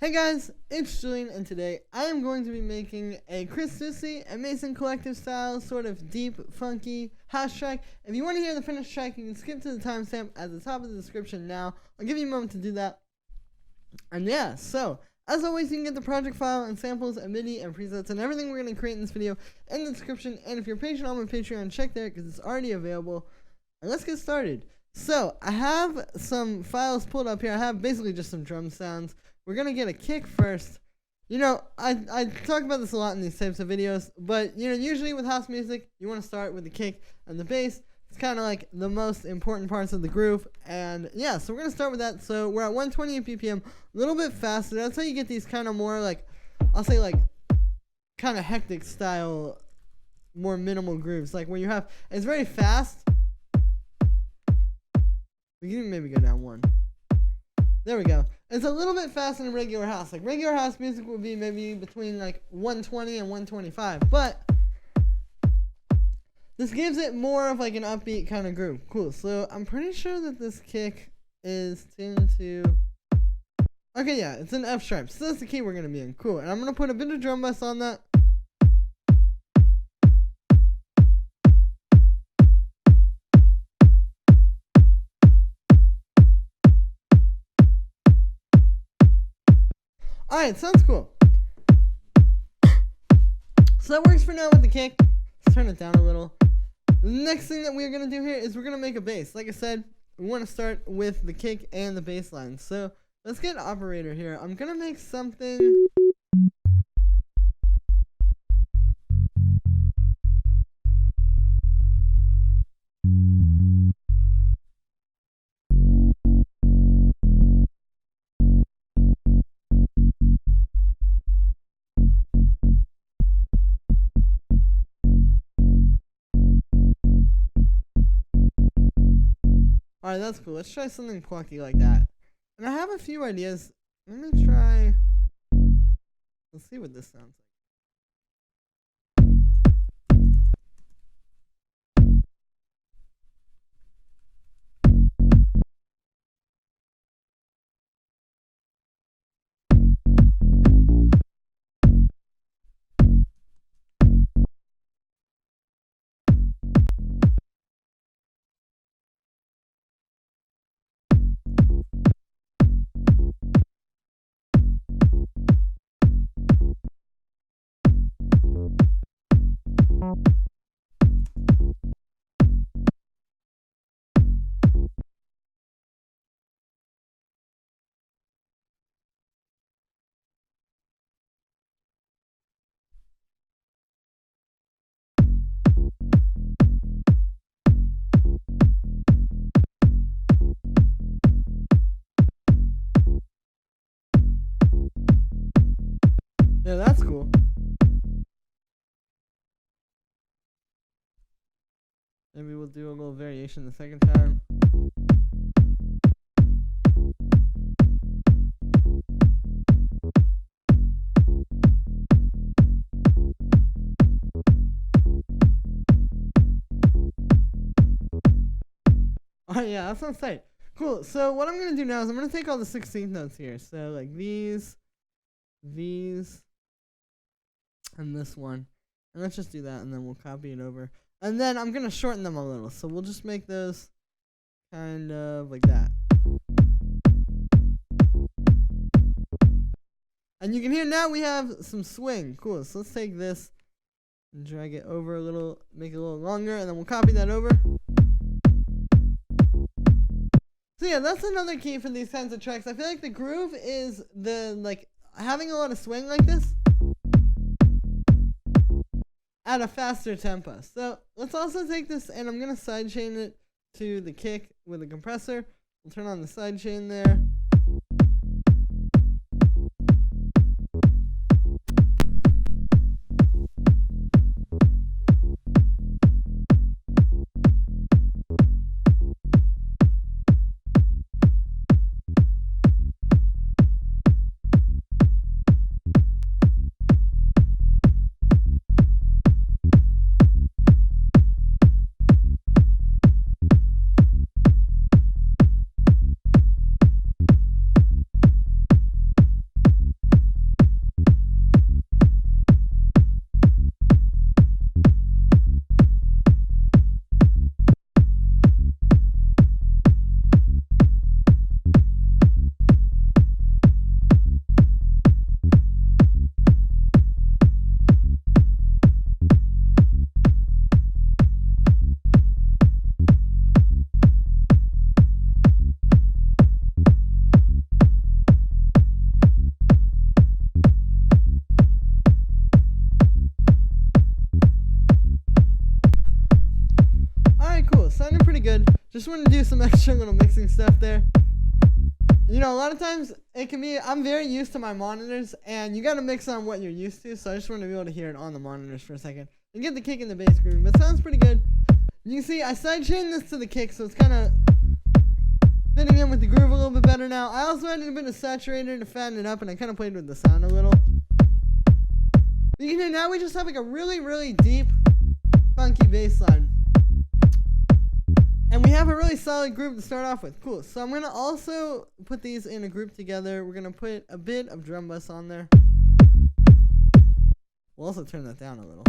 Hey guys, it's Julian, and today I am going to be making a Chris Stussy and Mason Collective style, sort of deep, funky house track. If you want to hear the finished track, you can skip to the timestamp at the top of the description now. I'll give you a moment to do that. And yeah, so, as always, you can get the project file and samples and MIDI and presets and everything we're going to create in this video in the description. And if you're patient on my Patreon, check there because it's already available. And let's get started. So, I have some files pulled up here. I have basically just some drum sounds. We're going to get a kick first. You know, I talk about this a lot in these types of videos, but, you know, usually with house music, you want to start with the kick and the bass. It's kind of like the most important parts of the groove, and yeah, so we're going to start with that. So we're at 128 BPM, a little bit faster. That's how you get these kind of more, like, I'll say, like, kind of hectic style, more minimal grooves. Like, when you have, it's very fast. We can maybe go down one. There we go. It's a little bit faster than regular house. Like, regular house music would be maybe between, like, 120 and 125. But this gives it more of, like, an upbeat kind of groove. Cool. So I'm pretty sure that this kick is tuned to... Okay, yeah. It's an F sharp. So that's the key we're going to be in. Cool. And I'm going to put a bit of drum bass on that. Alright, sounds cool. So that works for now with the kick. Let's turn it down a little. The next thing that we're going to do here is we're going to make a bass. Like I said, we want to start with the kick and the bass line. So let's get an operator here. I'm going to make something... Alright, that's cool. Let's try something plucky like that. And I have a few ideas. Let me try... Let's see what this sounds like. Yeah, that's cool. Maybe we'll do a little variation the second time. Oh yeah, that sounds tight. Cool. So what I'm going to do now is I'm going to take all the 16th notes here. So like these, and this one. And let's just do that, and then we'll copy it over. And then I'm going to shorten them a little. So we'll just make those kind of like that. And you can hear now we have some swing. Cool. So let's take this and drag it over a little, make it a little longer, and then we'll copy that over. So yeah, that's another key for these kinds of tracks. I feel like the groove is the, like, having a lot of swing like this at a faster tempo. So let's also take this, and I'm going to sidechain it to the kick with a compressor. We'll turn on the sidechain there. Just want to do some extra little mixing stuff there. You know, a lot of times it can be, I'm very used to my monitors, and you got to mix on what you're used to, so I just want to be able to hear it on the monitors for a second and get the kick and the bass groove, but it sounds pretty good. You can see I sidechained this to the kick, so it's kind of fitting in with the groove a little bit better now. I also added a bit of saturator to fatten it up, and I kind of played with the sound a little. You can hear now we just have like a really, really deep, funky bass line. And we have a really solid group to start off with. Cool. So I'm going to also put these in a group together. We're going to put a bit of drum bass on there. We'll also turn that down a little.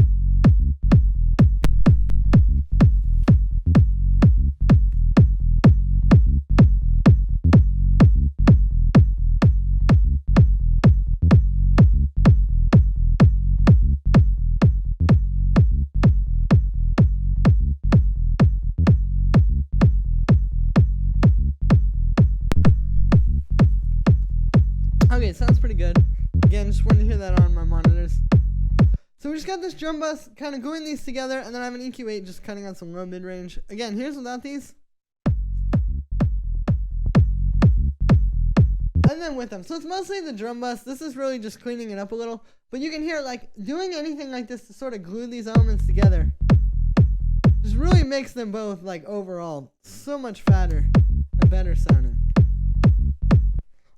Okay, sounds pretty good. Again, just wanted to hear that on my monitors. So we just got this drum bass kind of going these together, and then I have an EQ8 just cutting on some low mid-range. Again, here's without these. And then with them. So it's mostly the drum bass. This is really just cleaning it up a little. But you can hear, like, doing anything like this to sort of glue these elements together just really makes them both, like, overall so much fatter and better sounding.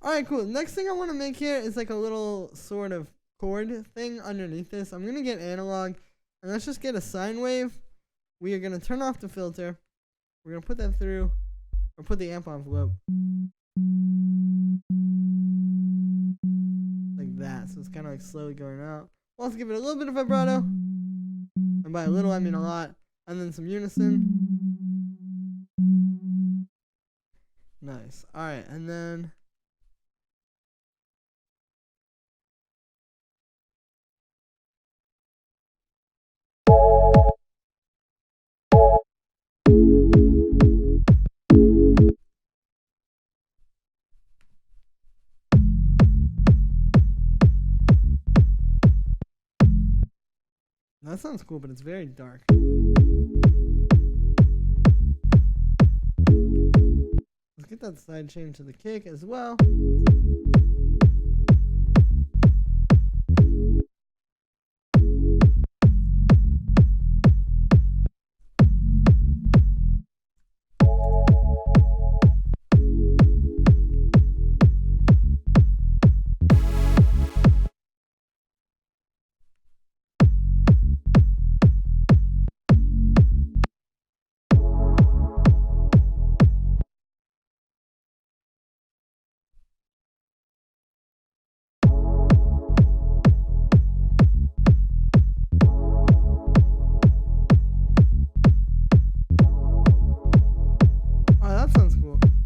Alright, cool. Next thing I want to make here is like a little sort of chord thing underneath this. I'm going to get analog, and let's just get a sine wave. We are going to turn off the filter. We're going to put that through, or put the amp envelope. Like that. So it's kind of like slowly going out. We'll also give it a little bit of vibrato. And by a little, I mean a lot. And then some unison. Nice. Alright, and then that sounds cool, but it's very dark. Let's get that side chain to the kick as well.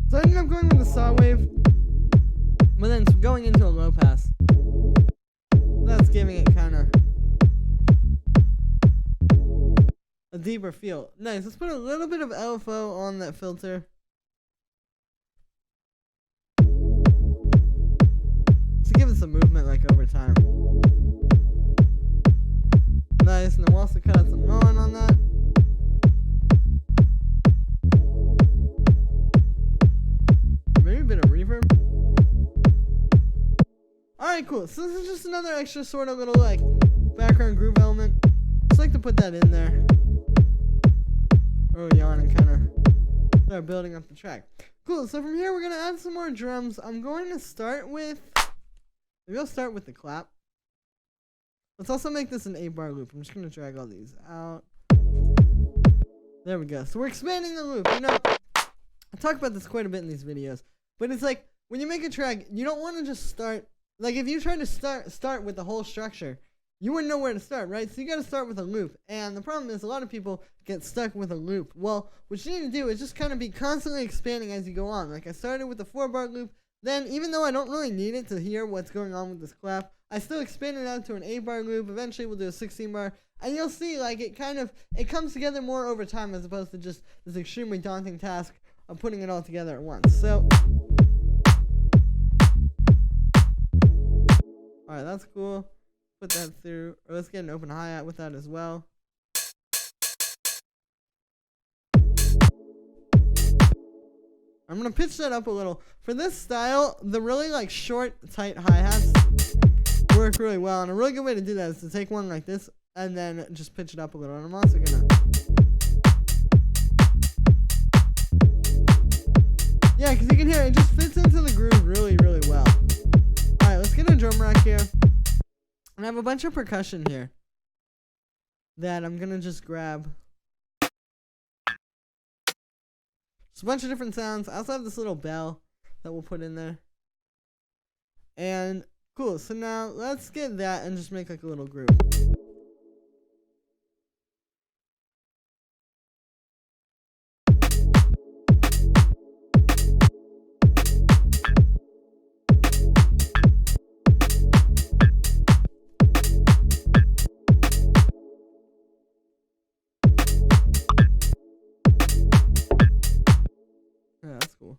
So I ended up going with the saw wave, but then going into a low pass. That's giving it kind of a deeper feel. Nice. Let's put a little bit of LFO on that filter. To give it some movement like over time. Nice. And then we'll also cut out some moan on that. Maybe a bit of reverb. Alright, cool. So this is just another extra sort of little like background groove element. Just like to put that in there early on and kind of start building up the track. Cool. So from here we're gonna add some more drums. I'm going to start with, maybe I'll start with the clap. Let's also make this an 8-bar loop. I'm just gonna drag all these out. There we go. So we're expanding the loop. You know, I talk about this quite a bit in these videos, but it's like when you make a track, you don't want to just start. Like if you try to start with the whole structure, you wouldn't know where to start, right? So you got to start with a loop. And the problem is a lot of people get stuck with a loop. Well, what you need to do is just kind of be constantly expanding as you go on. Like I started with a 4-bar loop. Then even though I don't really need it to hear what's going on with this clap, I still expand it out to an 8-bar loop. Eventually we'll do a 16-bar. And you'll see like it comes together more over time as opposed to just this extremely daunting task of putting it all together at once. So alright, that's cool. Put that through. Or let's get an open hi-hat with that as well. I'm gonna pitch that up a little. For this style, the really like short, tight hi-hats work really well, and a really good way to do that is to take one like this and then just pitch it up a little. And I'm also gonna, yeah, because you can hear it just fits into the groove really, really well. All right, let's get a drum rack here, and I have a bunch of percussion here that I'm gonna just grab. It's a bunch of different sounds. I also have this little bell that we'll put in there. And cool, so now let's get that and just make like a little groove. Yeah, that's cool.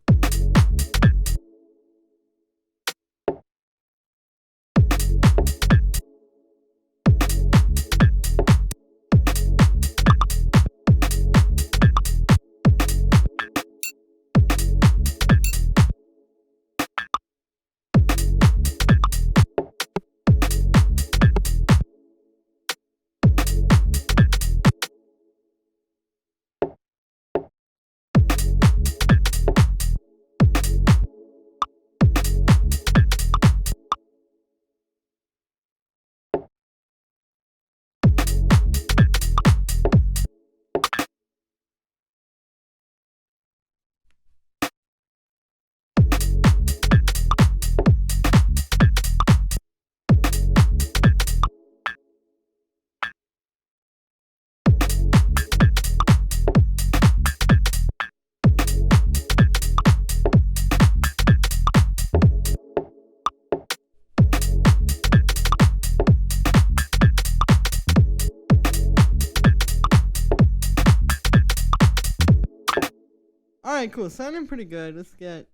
Alright, cool. Sounding pretty good. Let's get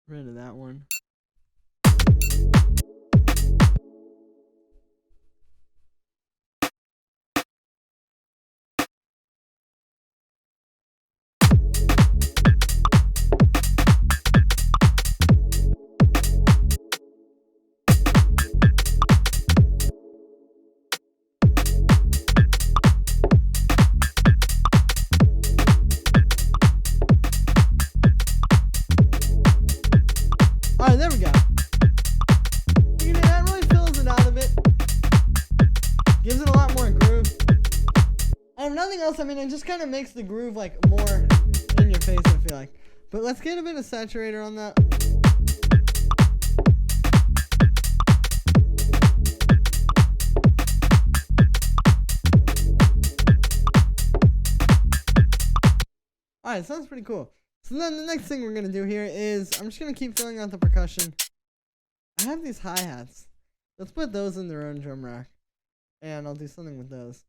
rid of that one. Alright, there we go. You know, that really fills it out a bit. Gives it a lot more groove. And if nothing else, I mean, it just kind of makes the groove like more in your face, I feel like. But let's get a bit of saturator on that. Alright, sounds pretty cool. So then the next thing we're going to do here is, I'm just going to keep filling out the percussion. I have these hi-hats. Let's put those in their own drum rack. And I'll do something with those.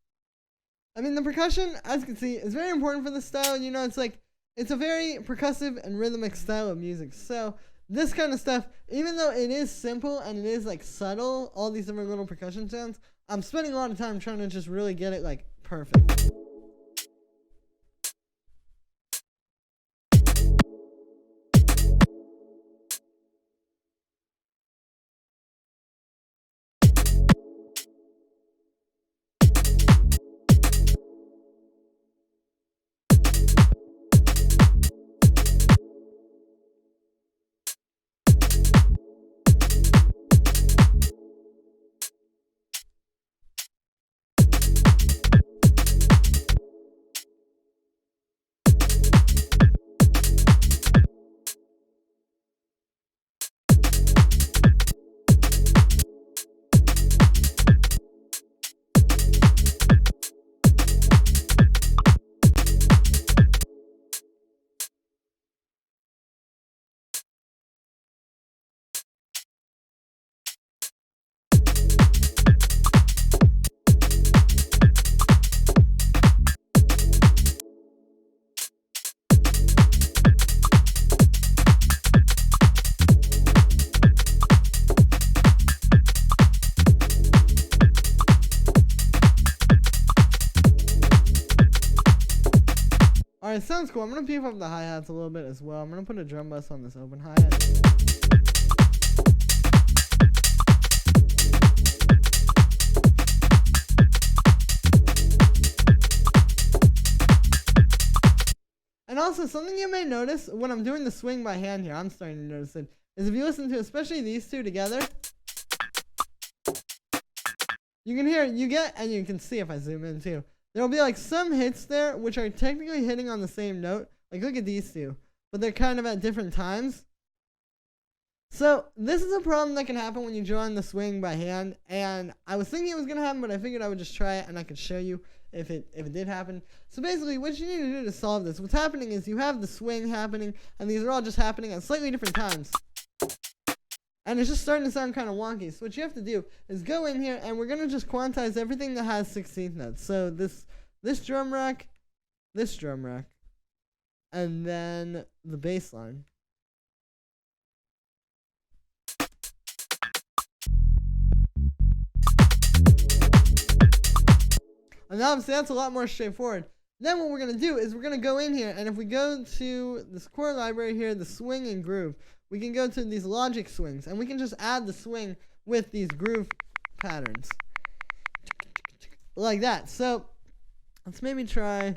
I mean, the percussion, as you can see, is very important for this style. You know, it's like, it's a very percussive and rhythmic style of music. So this kind of stuff, even though it is simple and it is like subtle, all these different little percussion sounds, I'm spending a lot of time trying to just really get it like perfect. Alright, sounds cool. I'm gonna beef up the hi-hats a little bit as well. I'm gonna put a drum bus on this open hi-hat. And also, something you may notice when I'm doing the swing by hand here, I'm starting to notice it, is if you listen to especially these two together, you can hear, you get, and you can see if I zoom in too, there will be like some hits there which are technically hitting on the same note. Like look at these two, but they're kind of at different times. So this is a problem that can happen when you join the swing by hand, and I was thinking it was gonna happen, but I figured I would just try it and I could show you if it did happen. So basically what you need to do to solve this, what's happening is you have the swing happening, and these are all just happening at slightly different times. And it's just starting to sound kind of wonky. So what you have to do is go in here, and we're going to just quantize everything that has 16th notes. So this drum rack, and then the bass line. And obviously that's a lot more straightforward. Then what we're going to do is we're going to go in here, and if we go to this chord library here, the swing and groove, we can go to these logic swings, and we can just add the swing with these groove patterns. Like that. So let's maybe try,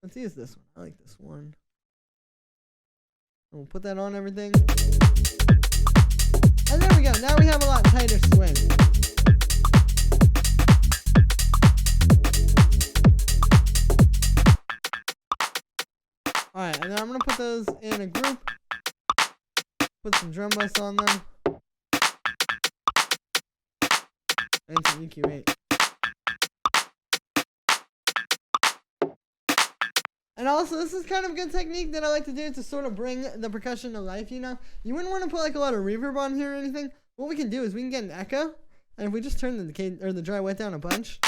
let's use this one. I like this one. And we'll put that on everything. And there we go. Now we have a lot tighter swing. Alright, and then I'm going to put those in a group. Put some drum bus on them. And some EQ8. And also, this is kind of a good technique that I like to do to sort of bring the percussion to life, you know? You wouldn't want to put like a lot of reverb on here or anything. What we can do is we can get an echo. And if we just turn the decay, or the dry wet down a bunch.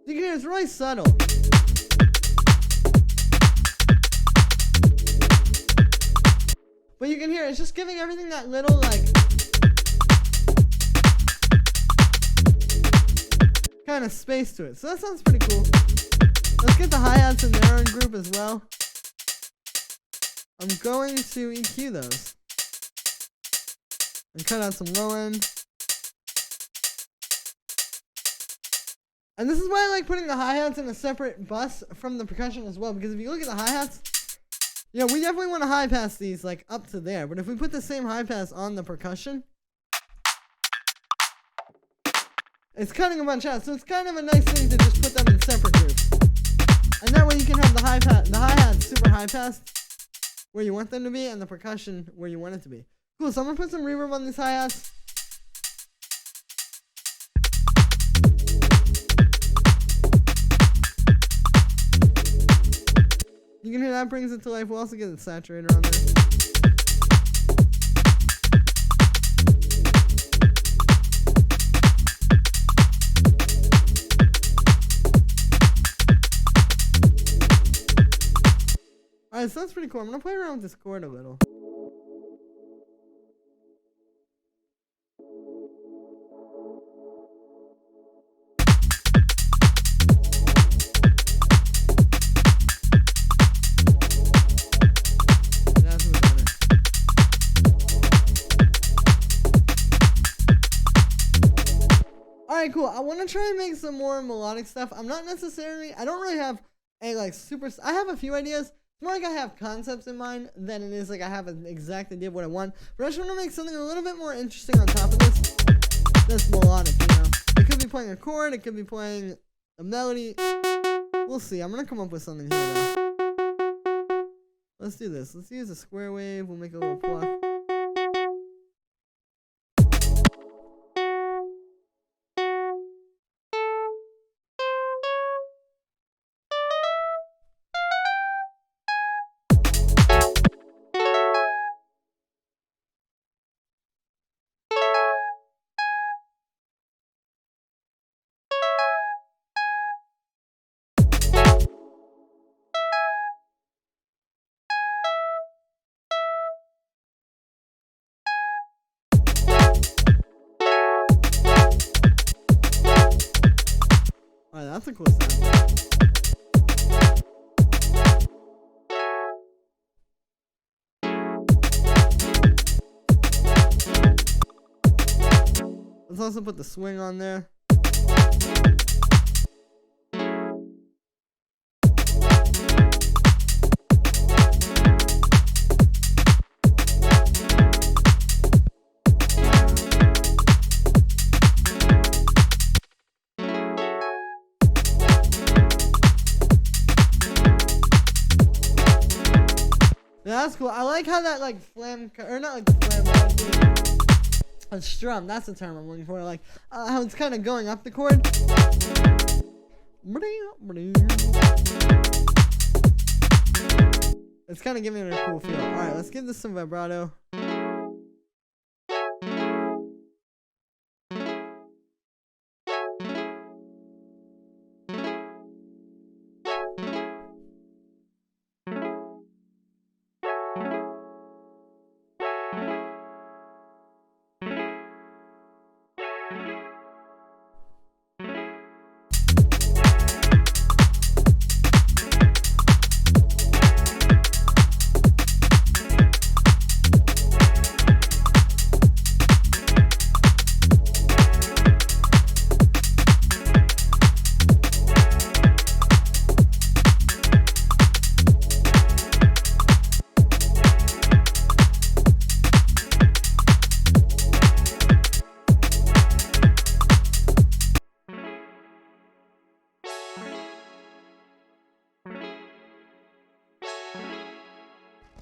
You can hear it's really subtle. But you can hear it's just giving everything that little like kind of space to it. So that sounds pretty cool. Let's get the hi-hats in their own group as well. I'm going to EQ those. And cut out some low end. And this is why I like putting the hi-hats in a separate bus from the percussion as well, because if you look at the hi-hats, yeah, we definitely want to high pass these like up to there, but if we put the same high pass on the percussion, it's cutting a bunch out, so it's kind of a nice thing to just put them in separate groups. And that way you can have the hi-hats super high pass where you want them to be, and the percussion where you want it to be. Cool, so I'm going to put some reverb on these hi-hats. You can hear that brings it to life. We'll also get the saturator on there. Alright, so that's pretty cool. I'm going to play around with this chord a little. Alright, cool. I want to try and make some more melodic stuff. I don't really have a like I have a few ideas. It's more like I have concepts in mind than it is like I have an exact idea of what I want. But I just want to make something a little bit more interesting on top of this melodic, you know. It could be playing a chord, it could be playing a melody. We'll see. I'm going to come up with something here though. Let's do this. Let's use a square wave. We'll make a little pluck. that's a cool sound. Let's also put the swing on there. Yeah, that's cool. I like how that like flam, or not like the flam, a strum. That's the term I'm looking for. Like how it's kind of going up the chord. It's kind of giving it a cool feel. All right, let's give this some vibrato.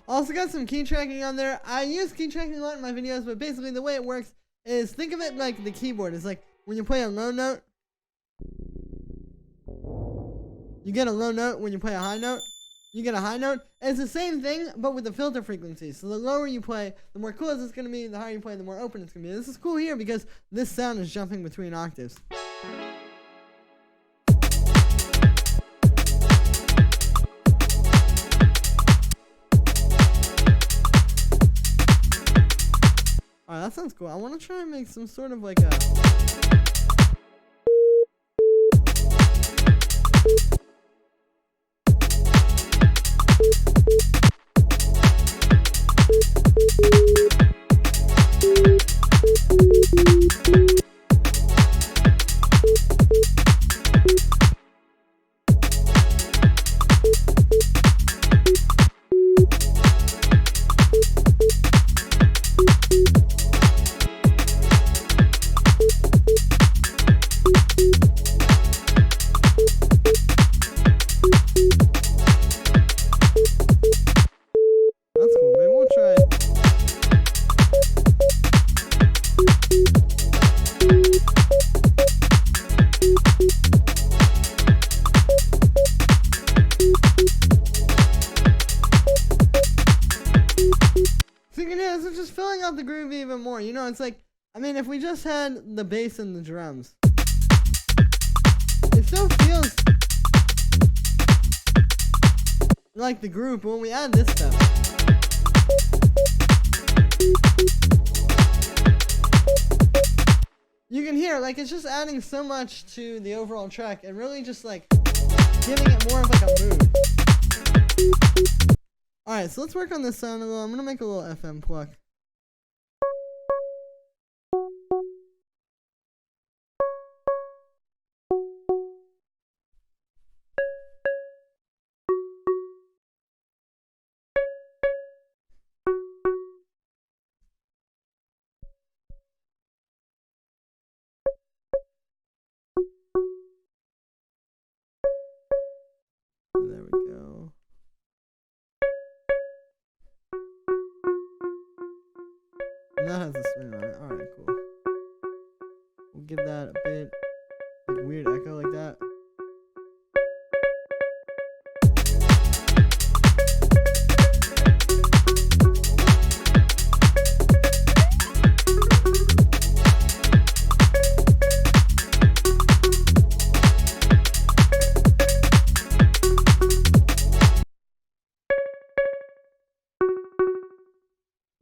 Also got some key tracking on there. I use key tracking a lot in my videos, but basically the way it works is, think of it like the keyboard. It's like when you play a low note, you get a low note. When you play a high note, you get a high note. And it's the same thing, but with the filter frequency. So the lower you play, the more close it's going to be. The higher you play, the more open it's going to be. This is cool here because this sound is jumping between octaves. Alright, that sounds cool. I want to try and make some sort of like a... It's just filling out the groove even more. You know, it's like, I mean, if we just had the bass and the drums, it still feels like the groove, but when we add this stuff, you can hear, like, it's just adding so much to the overall track and really just, like, giving it more of, like, a mood. Alright, so let's work on this sound a little. I'm going to make a little FM pluck. There we go. And that has a swing on it. Alright, cool. We'll give that a bit like weird echo like that.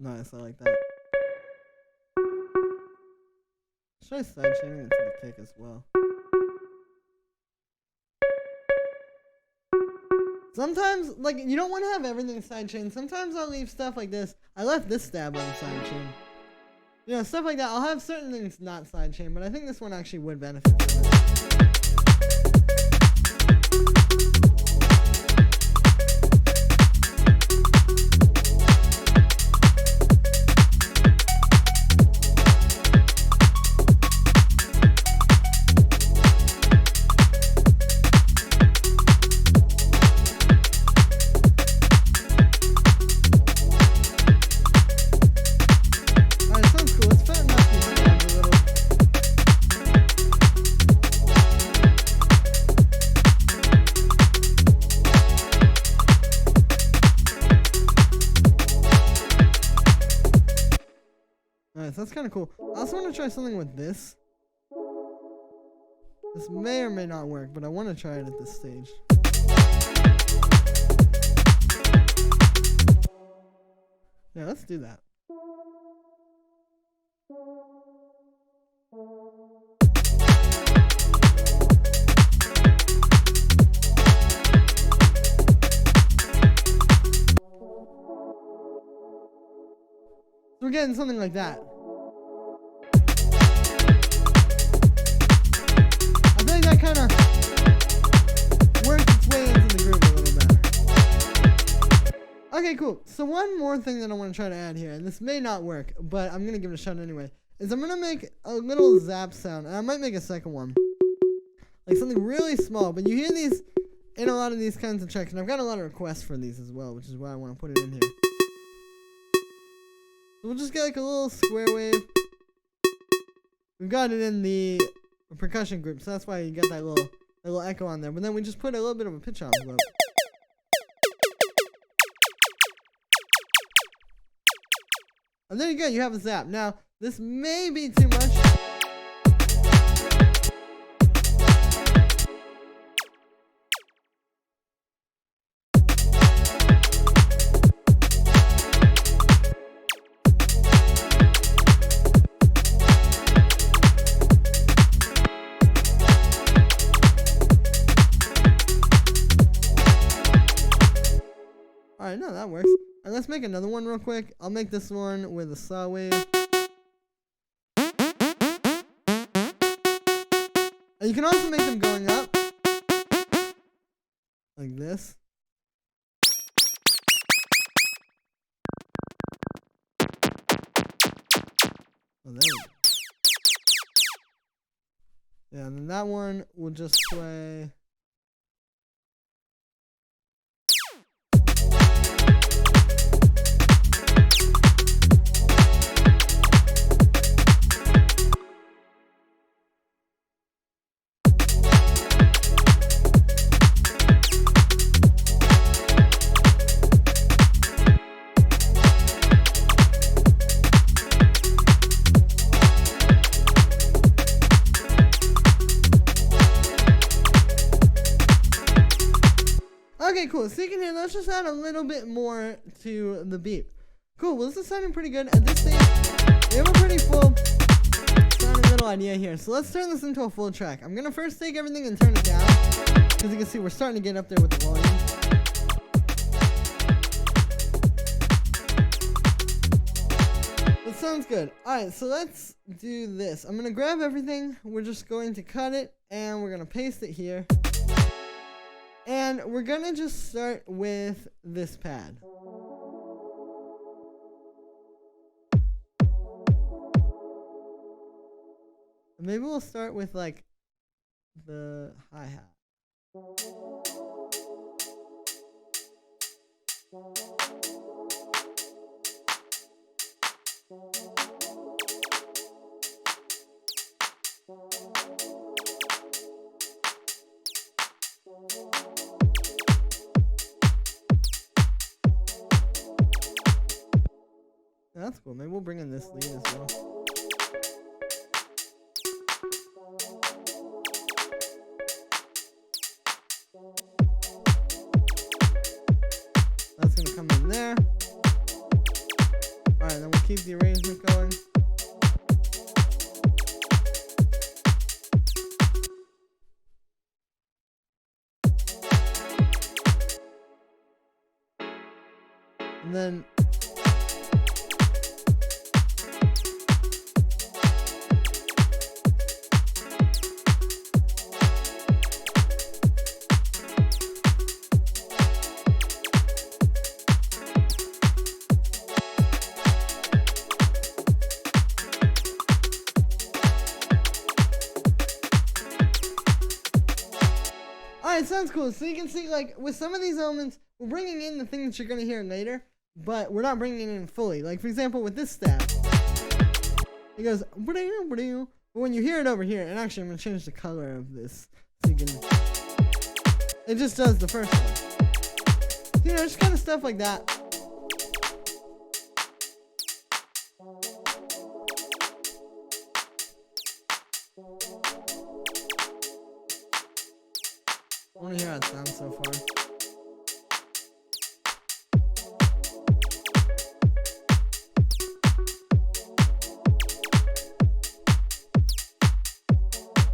Nice, I like that. Should I side chaining it to the kick as well? Sometimes, like, you don't want to have everything sidechained. Sometimes I'll leave stuff like this. I left this stab on sidechain. You know, stuff like that. I'll have certain things not sidechained, but I think this one actually would benefit from it. Alright, so that's kind of cool. I also want to try something with this. This may or may not work, but I want to try it at this stage. Yeah, let's do that. So we're getting something like that. I think that kind of works its way into the groove a little better. Okay, cool. So one more thing that I want to try to add here, and this may not work, but I'm going to give it a shot anyway, is I'm going to make a little zap sound, and I might make a second one. Like something really small, but you hear these in a lot of these kinds of tracks, and I've got a lot of requests for these as well, which is why I want to put it in here. So we'll just get like a little square wave. We've got it in the percussion group, so that's why you get that little echo on there. But then we just put a little bit of a pitch envelope. And there you go, you have a zap. Now, this may be too much. Alright, no, that works. Alright, let's make another one real quick. I'll make this one with a saw wave. And you can also make them going up. Like this. Oh, there we go. Yeah, and then that one will just play. Okay, cool. So you can hear, let's just add a little bit more to the beat. Cool. Well, this is sounding pretty good. At this stage, we have a pretty full sounding little idea here. So let's turn this into a full track. I'm going to first take everything and turn it down. Because you can see we're starting to get up there with the volume. That sounds good. Alright, so let's do this. I'm going to grab everything. We're just going to cut it. And we're going to paste it here. And we're going to just start with this pad. Maybe we'll start with like the hi-hat. That's cool. Maybe we'll bring in this lead as well. That's gonna come in there. Alright, then we'll keep the arrangement going. And then alright, sounds cool. So you can see, like, with some of these elements, we're bringing in the things that you're going to hear later, but we're not bringing it in fully. Like, for example, with this stab, it goes, but when you hear it over here, and actually I'm going to change the color of this, so you can, it just does the first one. You know, just kind of stuff like that. I want to hear how it sounds so far.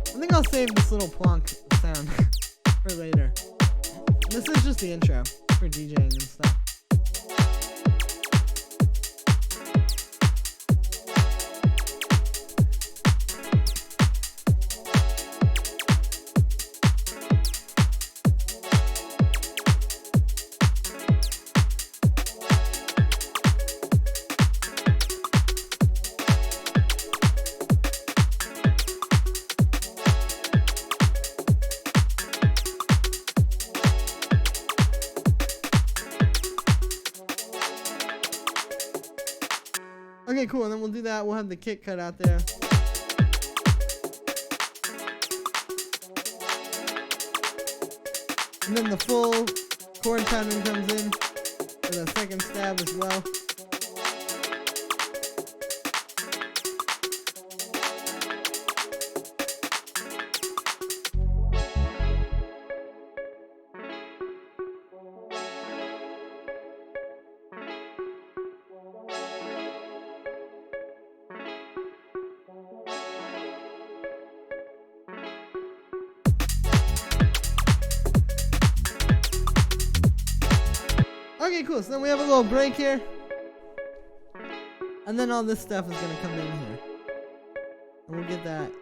I think I'll save this little plonk sound for later. This is just the intro for DJing and stuff. Okay, cool, and then we'll do that. We'll have the kick cut out there. And then the full chord pattern comes in for the second stab as well. Okay, cool. So then we have a little break here. And then all this stuff is going to come in here. And we'll get that.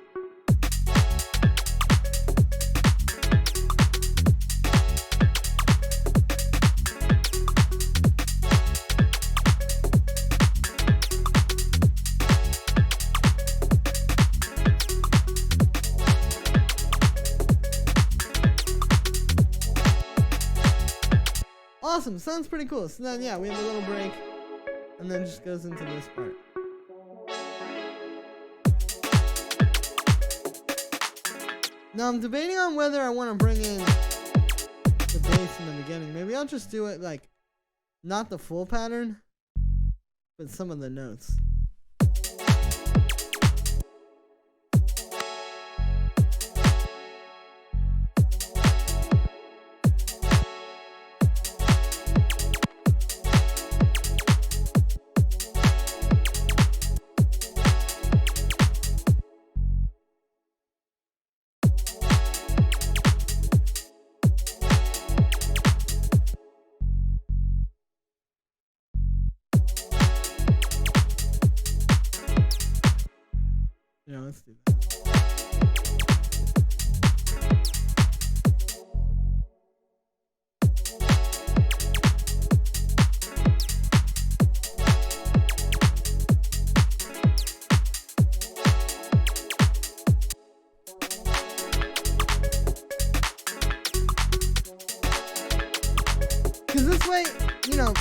Awesome, sounds pretty cool. So then, yeah, we have a little break, and then it just goes into this part. Now, I'm debating on whether I want to bring in the bass in the beginning. Maybe I'll just do it, like, not the full pattern, but some of the notes. Yeah, let's do that. Because this way, you know,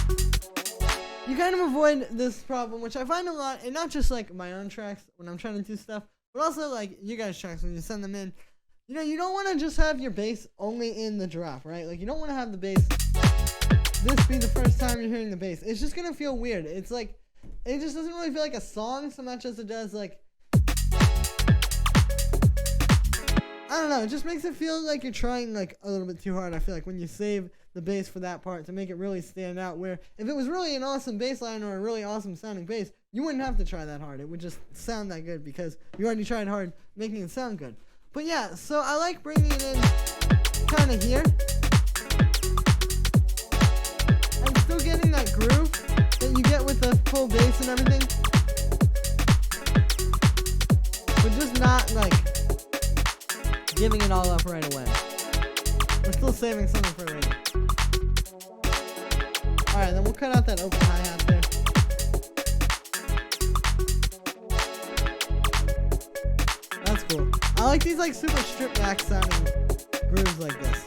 you kind of avoid this problem, which I find a lot, and not just like my own tracks when I'm trying to do stuff, but also like you guys' tracks when you send them in. You know, you don't want to just have your bass only in the drop, right? Like, you don't want to have the bass, this be the first time you're hearing the bass. It's just going to feel weird. It's like, it just doesn't really feel like a song so much as it does like, I don't know, it just makes it feel like you're trying like a little bit too hard. I feel like when you save the bass for that part to make it really stand out, where if it was really an awesome bass line or a really awesome sounding bass, you wouldn't have to try that hard. It would just sound that good because you already tried hard making it sound good. But yeah, so I like bringing it in kind of here. I'm still getting that that groove that you get with the full bass and everything, but just not like giving it all up right away. We're still saving something for later. Alright, then we'll cut out that open hi-hat there. That's cool. I like these like super stripped back sounding grooves like this.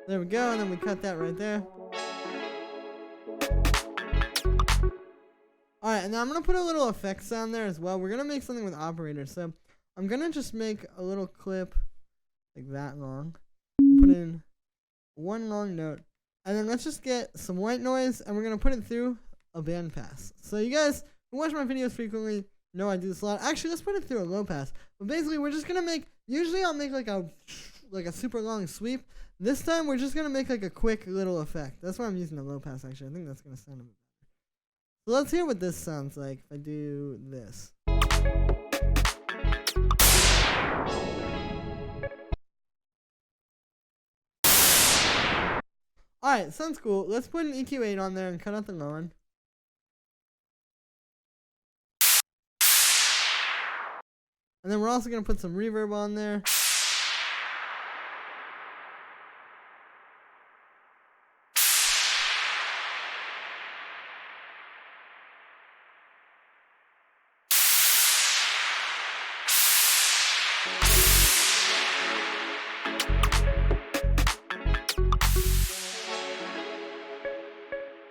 There we go, and then we cut that right there. Alright, and now I'm going to put a little effect sound there as well. We're going to make something with operators. So I'm going to just make a little clip like that long. Put in one long note. And then let's just get some white noise, and we're going to put it through a bandpass. So you guys who watch my videos frequently know I do this a lot. Actually, let's put it through a low pass. But basically, we're just going to make, usually I'll make like a super long sweep. This time, we're just going to make like a quick little effect. That's why I'm using a low pass, actually. I think that's going to sound a bit better. So let's hear what this sounds like if I do this. Alright, sounds cool. Let's put an EQ8 on there and cut out the low one. And then we're also going to put some reverb on there.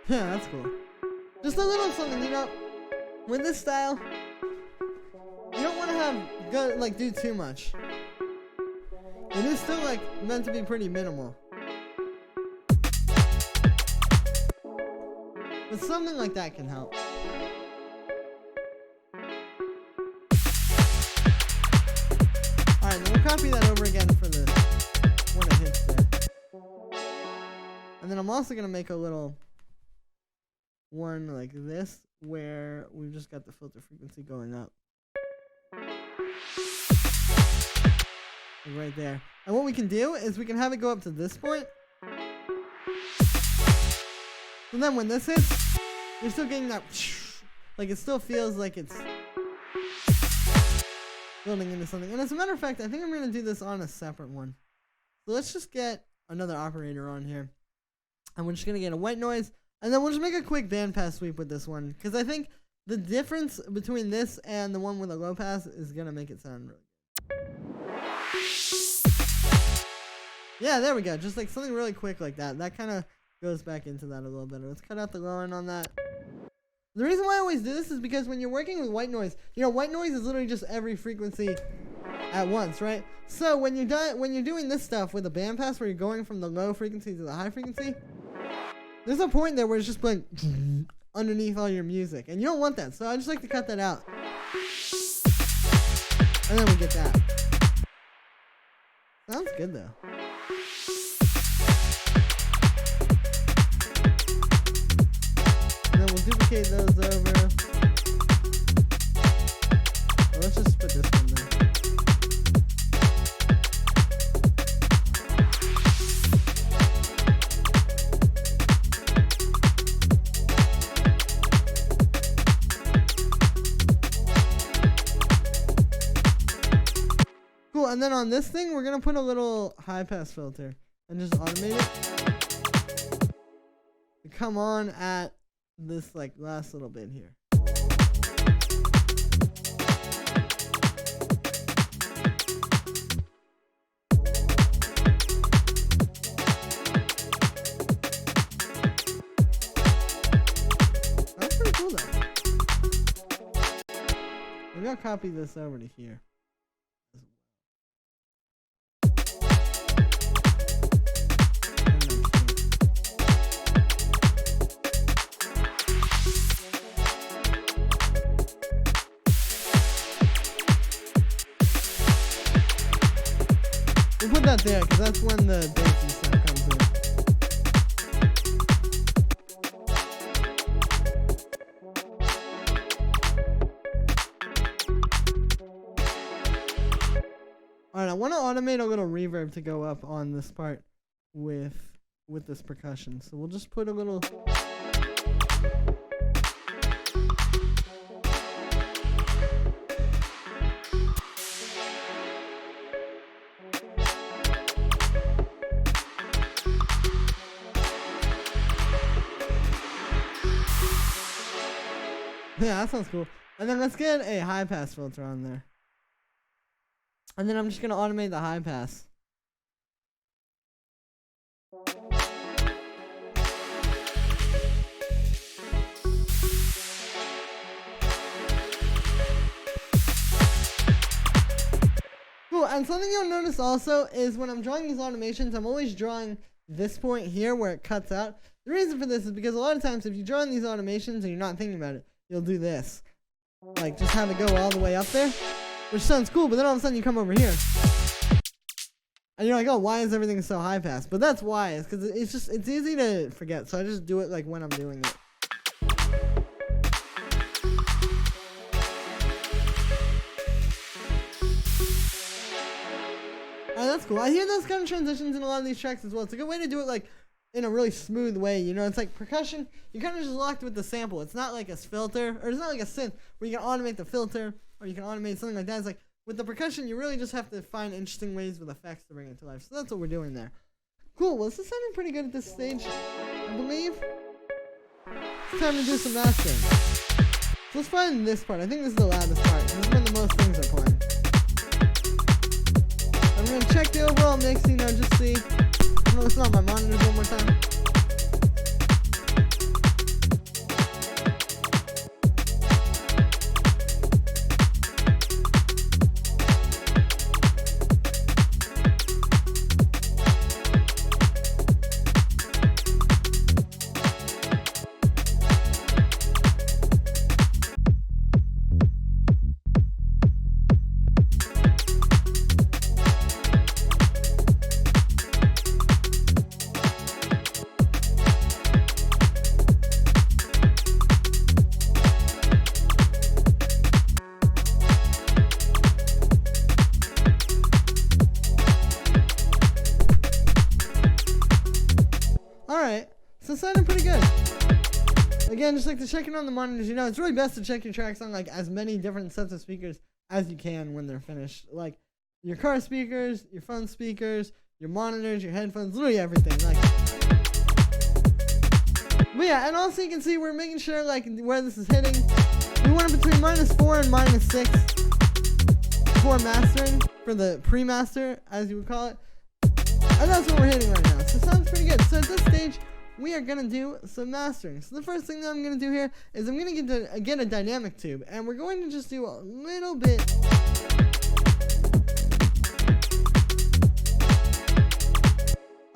Yeah, that's cool. Just a little something, you know, with this style, you don't want to do too much. It is still like meant to be pretty minimal. But something like that can help. Alright, then we'll copy that over again for the when it hits there. And then I'm also going to make a little one like this where we've just got the filter frequency going up. Like right there. And what we can do is we can have it go up to this point. And then when this hits, you're still getting that, like it still feels like it's building into something. And as a matter of fact, I think I'm going to do this on a separate one. So let's just get another operator on here. And we're just going to get a white noise. And then we'll just make a quick bandpass sweep with this one. Because I think the difference between this and the one with a low pass is going to make it sound really good. Yeah, there we go. Just like something really quick like that. That kind of goes back into that a little better. Let's cut out the low end on that. The reason why I always do this is because when you're working with white noise, you know, white noise is literally just every frequency at once, right? So when you're doing this stuff with a bandpass where you're going from the low frequency to the high frequency, there's a point there where it's just like underneath all your music, and you don't want that. So I just like to cut that out, and then we get that. Sounds good though. And then we'll duplicate those over. Well, let's just put this one there. Cool, and then on this thing, we're going to put a little high pass filter and just automate it to come on at this like last little bit here. That's pretty cool though. Maybe I'll copy this over to here. We'll put that there because that's when the bassy stuff comes in. I want to automate a little reverb to go up on this part with this percussion. So we'll just put a little. Yeah, that sounds cool. And then let's get a high pass filter on there. And then I'm just gonna automate the high pass. Cool, and something you'll notice also is when I'm drawing these automations, I'm always drawing this point here where it cuts out. The reason for this is because a lot of times if you draw in these automations and you're not thinking about it, you'll do this. Like, just have it go all the way up there, which sounds cool, but then all of a sudden you come over here. And you're like, oh, why is everything so high pass? But that's why, it's because it's easy to forget, so I just do it like when I'm doing it. That's cool. I hear those kind of transitions in a lot of these tracks as well. It's a good way to do it like in a really smooth way, you know. It's like percussion, you're kind of just locked with the sample. It's not like a filter, or it's not like a synth where you can automate the filter, or you can automate something like that. It's like with the percussion, you really just have to find interesting ways with effects to bring it to life. So that's what we're doing there. Cool, well, this is sounding pretty good at this stage, I believe. It's time to do some mastering. So let's find this part. I think this is the loudest part. This is when the most things are playing. I'm going to check the overall mixing now, just see. I'm going to listen on my monitors one more time. Alright, so sounding pretty good. Again, just like to check in on the monitors, you know, it's really best to check your tracks on like as many different sets of speakers as you can when they're finished. Like your car speakers, your phone speakers, your monitors, your headphones, literally everything. Like, but yeah, and also you can see we're making sure like where this is hitting. We want it between -4 and -6 for mastering, for the pre-master, as you would call it. And that's what we're hitting right now. So it sounds pretty good. So at this stage, we are going to do some mastering. So the first thing that I'm going to do here is I'm going to get a dynamic tube. And we're going to just do a little bit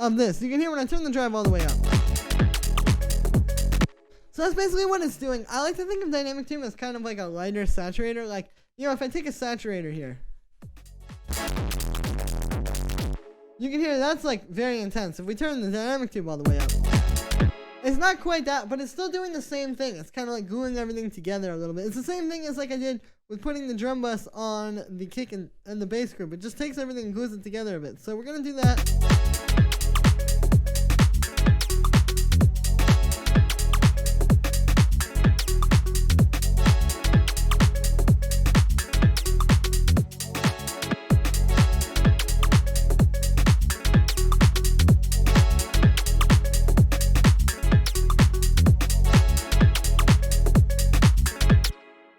of this. You can hear when I turn the drive all the way up. So that's basically what it's doing. I like to think of dynamic tube as kind of like a lighter saturator. Like, you know, if I take a saturator here, you can hear that's like very intense. If we turn the dynamic tube all the way up, it's not quite that, but it's still doing the same thing. It's kind of like gluing everything together a little bit. It's the same thing as like I did with putting the drum bus on the kick and the bass group. It just takes everything and glues it together a bit. So we're going to do that.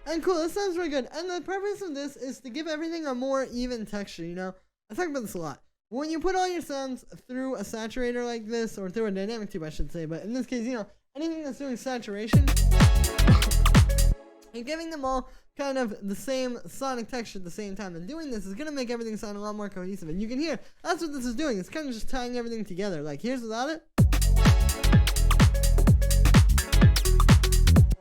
And cool, this sounds really good. And the purpose of this is to give everything a more even texture, you know? I talk about this a lot. When you put all your sounds through a saturator like this, or through a dynamic tube, I should say, but in this case, you know, anything that's doing saturation, you're giving them all kind of the same sonic texture at the same time. And doing this is going to make everything sound a lot more cohesive. And you can hear, that's what this is doing. It's kind of just tying everything together. Like, here's without it.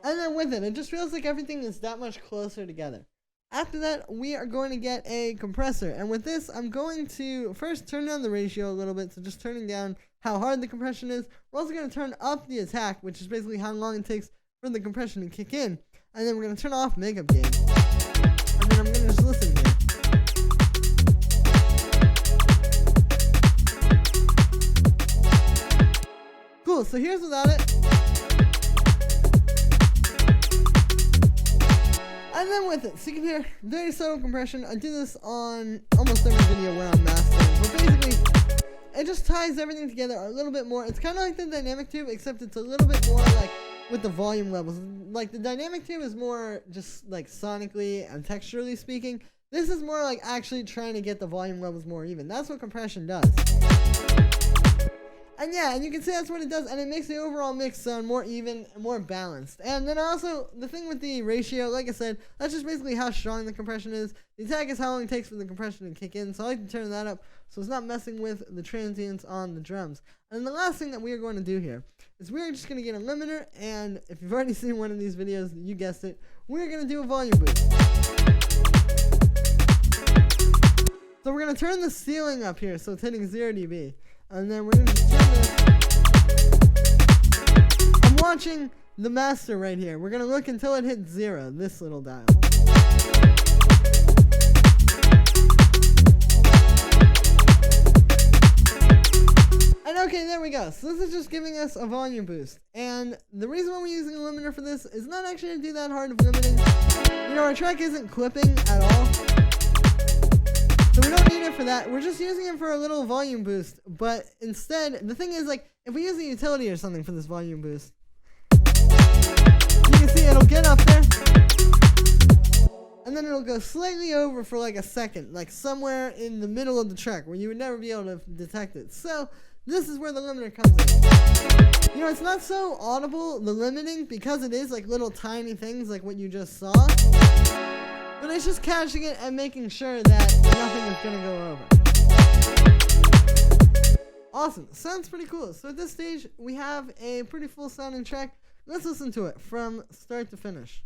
And then with it, it just feels like everything is that much closer together. After that, we are going to get a compressor. And with this, I'm going to first turn down the ratio a little bit. So just turning down how hard the compression is. We're also going to turn up the attack, which is basically how long it takes for the compression to kick in. And then we're going to turn off makeup gain. And then I'm going to just listen here. Cool, so here's without it. And then with it, so you can hear very subtle compression. I do this on almost every video where I'm mastering, but basically, it just ties everything together a little bit more. It's kind of like the dynamic tube, except it's a little bit more like with the volume levels. Like the dynamic tube is more just like sonically and texturally speaking. This is more like actually trying to get the volume levels more even. That's what compression does. And yeah, and you can see that's what it does, and it makes the overall mix sound more even and more balanced. And then also, the thing with the ratio, like I said, that's just basically how strong the compression is. The attack is how long it takes for the compression to kick in, so I like to turn that up so it's not messing with the transients on the drums. And the last thing that we are going to do here is we're just going to get a limiter, and if you've already seen one of these videos, you guessed it, we're going to do a volume boost. So we're going to turn the ceiling up here so it's hitting 0 dB. And then we're going to turn this. I'm watching the master right here. We're going to look until it hits 0, this little dial. And okay, there we go. So this is just giving us a volume boost. And the reason why we're using a limiter for this is not actually to do that hard of limiting. You know, our track isn't clipping at all. So we don't need it for that. We're just using it for a little volume boost. But instead, the thing is, like, if we use a utility or something for this volume boost, you can see it'll get up there, and then it'll go slightly over for like a second, like somewhere in the middle of the track where you would never be able to detect it. So this is where the limiter comes in. You know, it's not so audible, the limiting, because it is like little tiny things like what you just saw. But it's just catching it and making sure that nothing is going to go over. Awesome. Sounds pretty cool. So at this stage, we have a pretty full sounding track. Let's listen to it from start to finish.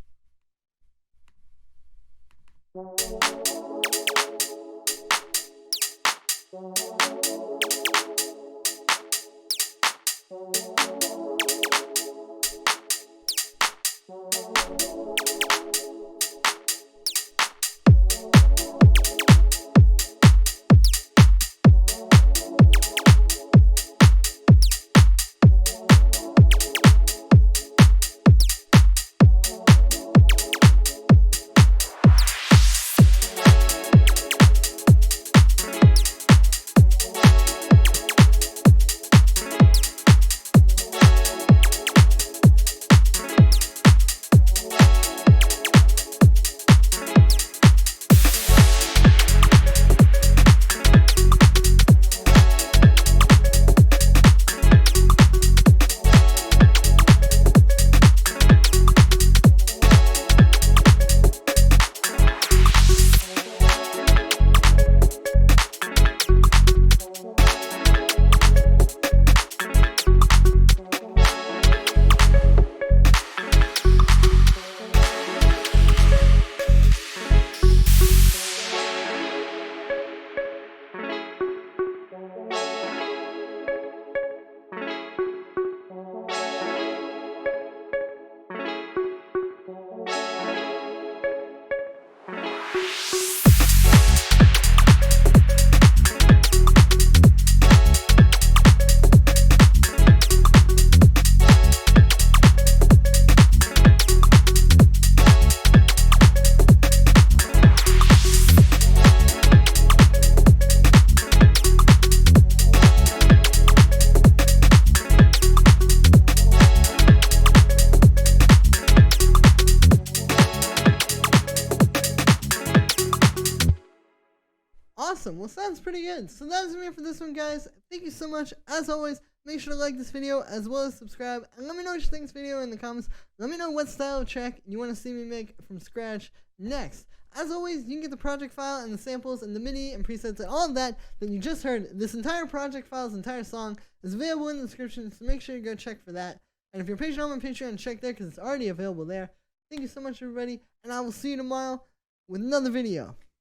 Awesome. Well, sounds pretty good. So that's me for this one, guys. Thank you so much. As always, make sure to like this video as well as subscribe. And let me know what you think of this video in the comments. Let me know what style of track you want to see me make from scratch next. As always, you can get the project file and the samples and the MIDI and presets and all of that you just heard. This entire project file, this entire song is available in the description, so make sure you go check for that. And if you're patient on my Patreon, check there because it's already available there. Thank you so much, everybody, and I will see you tomorrow with another video.